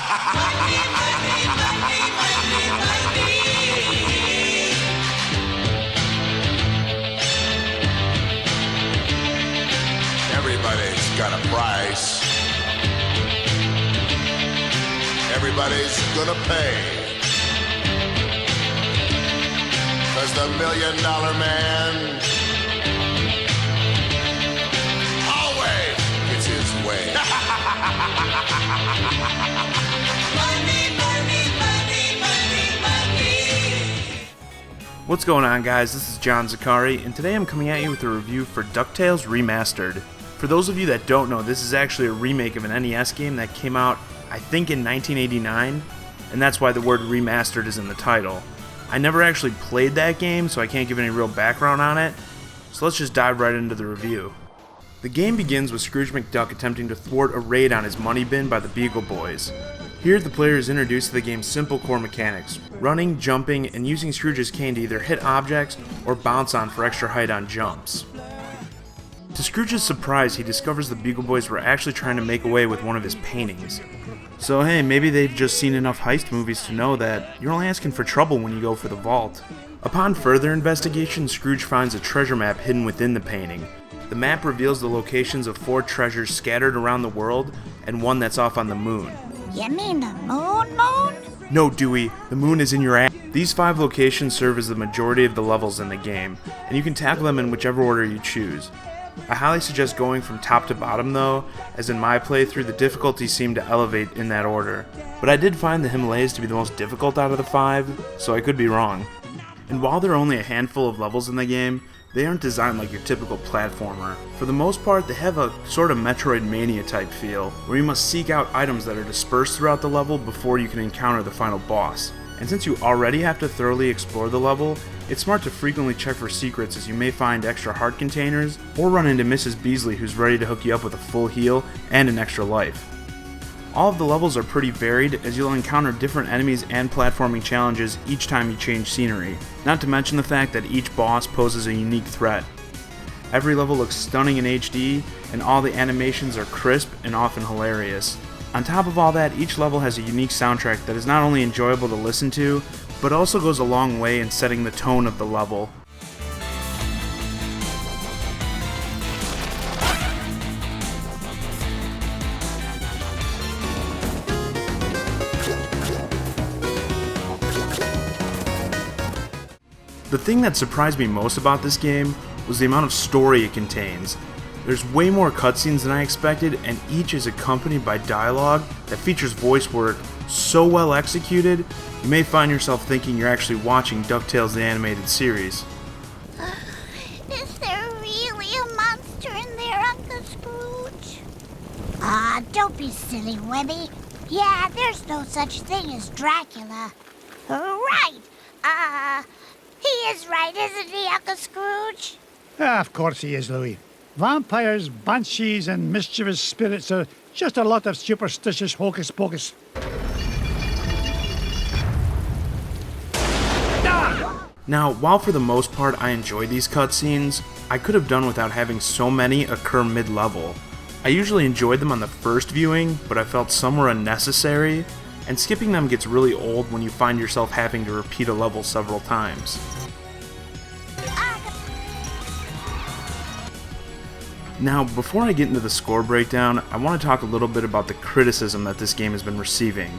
Everybody's got a price. Everybody's gonna pay. 'Cause the $1 Million Man always gets his way. What's going on, guys? This is John Zakari, and today I'm coming at you with a review for DuckTales Remastered. For those of you that don't know, this is actually a remake of an NES game that came out, I think, in 1989, and that's why the word remastered is in the title. I never actually played that game, so I can't give any real background on it, so let's just dive right into the review. The game begins with Scrooge McDuck attempting to thwart a raid on his money bin by the Beagle Boys. Here, the player is introduced to the game's simple core mechanics, running, jumping, and using Scrooge's cane to either hit objects or bounce on for extra height on jumps. To Scrooge's surprise, he discovers the Beagle Boys were actually trying to make away with one of his paintings. So hey, maybe they've just seen enough heist movies to know that you're only asking for trouble when you go for the vault. Upon further investigation, Scrooge finds a treasure map hidden within the painting. The map reveals the locations of 4 treasures scattered around the world and one that's off on the moon. You mean the moon? No, Dewey, the moon is in your ass. These 5 locations serve as the majority of the levels in the game, and you can tackle them in whichever order you choose. I highly suggest going from top to bottom though, as in my playthrough the difficulty seemed to elevate in that order. But I did find the Himalayas to be the most difficult out of the 5, so I could be wrong. And while there are only a handful of levels in the game, they aren't designed like your typical platformer. For the most part, they have a sort of Metroidvania type feel, where you must seek out items that are dispersed throughout the level before you can encounter the final boss. And since you already have to thoroughly explore the level, it's smart to frequently check for secrets, as you may find extra heart containers, or run into Mrs. Beasley, who's ready to hook you up with a full heal and an extra life. All of the levels are pretty varied, as you'll encounter different enemies and platforming challenges each time you change scenery, not to mention the fact that each boss poses a unique threat. Every level looks stunning in HD, and all the animations are crisp and often hilarious. On top of all that, each level has a unique soundtrack that is not only enjoyable to listen to, but also goes a long way in setting the tone of the level. The thing that surprised me most about this game was the amount of story it contains. There's way more cutscenes than I expected, and each is accompanied by dialogue that features voice work so well executed, you may find yourself thinking you're actually watching DuckTales the animated series. Is there really a monster in there, Uncle Scrooge? Don't be silly, Webby. Yeah, there's no such thing as Dracula. Right. He is right, isn't he, Uncle Scrooge? Of course he is, Louis. Vampires, banshees, and mischievous spirits are just a lot of superstitious hocus pocus. Now, while for the most part I enjoy these cutscenes, I could have done without having so many occur mid-level. I usually enjoyed them on the first viewing, but I felt some were unnecessary, and skipping them gets really old when you find yourself having to repeat a level several times. Now, before I get into the score breakdown, I want to talk a little bit about the criticism that this game has been receiving.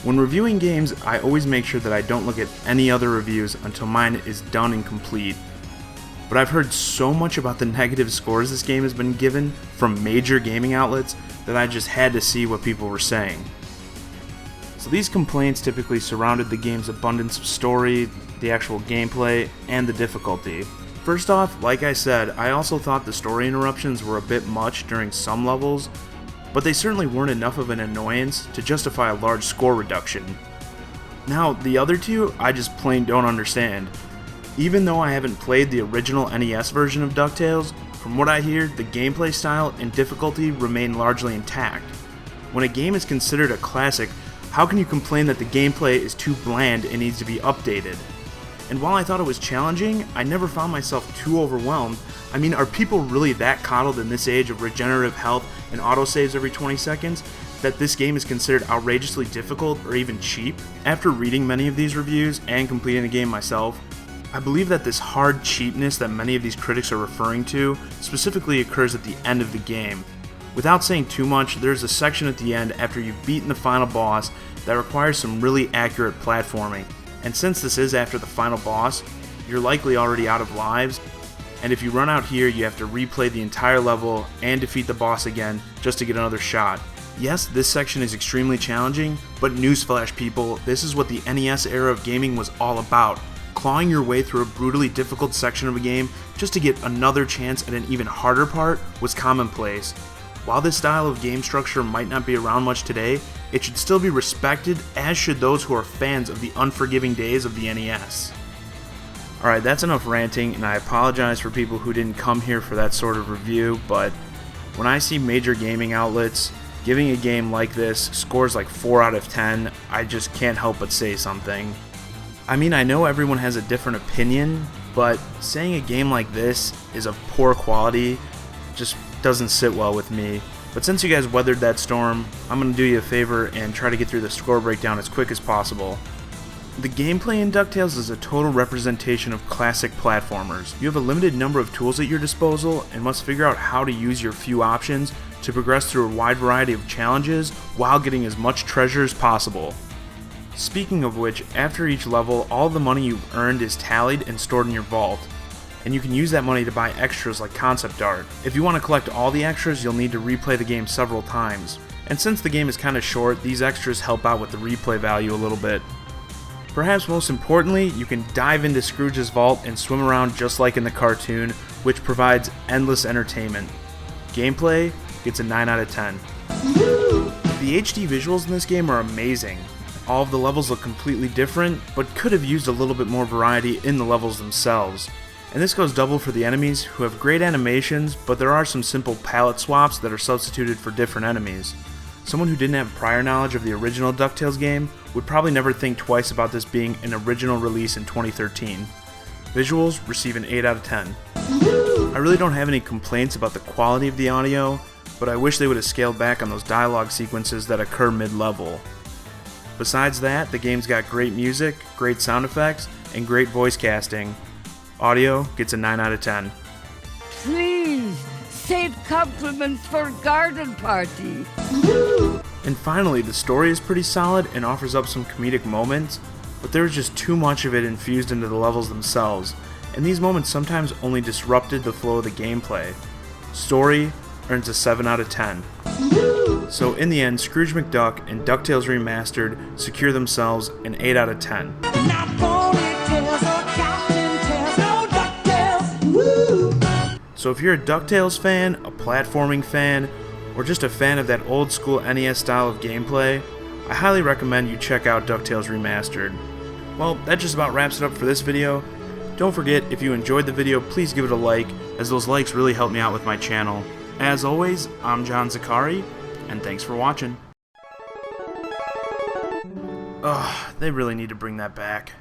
When reviewing games, I always make sure that I don't look at any other reviews until mine is done and complete. But I've heard so much about the negative scores this game has been given from major gaming outlets that I just had to see what people were saying. So these complaints typically surrounded the game's abundance of story, the actual gameplay, and the difficulty. First off, like I said, I also thought the story interruptions were a bit much during some levels, but they certainly weren't enough of an annoyance to justify a large score reduction. Now, the other two, I just plain don't understand. Even though I haven't played the original NES version of DuckTales, from what I hear, the gameplay style and difficulty remain largely intact. When a game is considered a classic, how can you complain that the gameplay is too bland and needs to be updated? And while I thought it was challenging, I never found myself too overwhelmed. I mean, are people really that coddled in this age of regenerative health and autosaves every 20 seconds that this game is considered outrageously difficult or even cheap. After reading many of these reviews and completing the game myself, I believe that this hard cheapness that many of these critics are referring to specifically occurs at the end of the game. Without saying too much, there's a section at the end after you've beaten the final boss that requires some really accurate platforming. And since this is after the final boss, you're likely already out of lives, and if you run out here, you have to replay the entire level and defeat the boss again just to get another shot. Yes, this section is extremely challenging, but newsflash people, this is what the NES era of gaming was all about. Clawing your way through a brutally difficult section of a game just to get another chance at an even harder part was commonplace. While this style of game structure might not be around much today, it should still be respected, as should those who are fans of the unforgiving days of the NES. Alright, that's enough ranting, and I apologize for people who didn't come here for that sort of review, but when I see major gaming outlets giving a game like this scores like 4 out of 10, I just can't help but say something. I mean, I know everyone has a different opinion, but saying a game like this is of poor quality just doesn't sit well with me. But since you guys weathered that storm, I'm going to do you a favor and try to get through the score breakdown as quick as possible. The gameplay in DuckTales is a total representation of classic platformers. You have a limited number of tools at your disposal and must figure out how to use your few options to progress through a wide variety of challenges while getting as much treasure as possible. Speaking of which, after each level, all the money you've earned is tallied and stored in your vault, and you can use that money to buy extras like concept art. If you want to collect all the extras, you'll need to replay the game several times, and since the game is kinda short, these extras help out with the replay value a little bit. Perhaps most importantly, you can dive into Scrooge's vault and swim around just like in the cartoon, which provides endless entertainment. Gameplay gets a 9 out of 10. The HD visuals in this game are amazing. All of the levels look completely different, but could have used a little bit more variety in the levels themselves. And this goes double for the enemies, who have great animations, but there are some simple palette swaps that are substituted for different enemies. Someone who didn't have prior knowledge of the original DuckTales game would probably never think twice about this being an original release in 2013. Visuals receive an 8 out of 10. I really don't have any complaints about the quality of the audio, but I wish they would have scaled back on those dialogue sequences that occur mid-level. Besides that, the game's got great music, great sound effects, and great voice casting. Audio gets a 9 out of 10. Please, save compliments for garden party. And finally, the story is pretty solid and offers up some comedic moments, but there's just too much of it infused into the levels themselves, and these moments sometimes only disrupted the flow of the gameplay. Story earns a 7 out of 10. So in the end, Scrooge McDuck and DuckTales Remastered secure themselves an 8 out of 10. So if you're a DuckTales fan, a platforming fan, or just a fan of that old school NES style of gameplay, I highly recommend you check out DuckTales Remastered. Well, that just about wraps it up for this video. Don't forget, if you enjoyed the video, please give it a like, as those likes really help me out with my channel. As always, I'm John Zakari, and thanks for watching. Ugh, they really need to bring that back.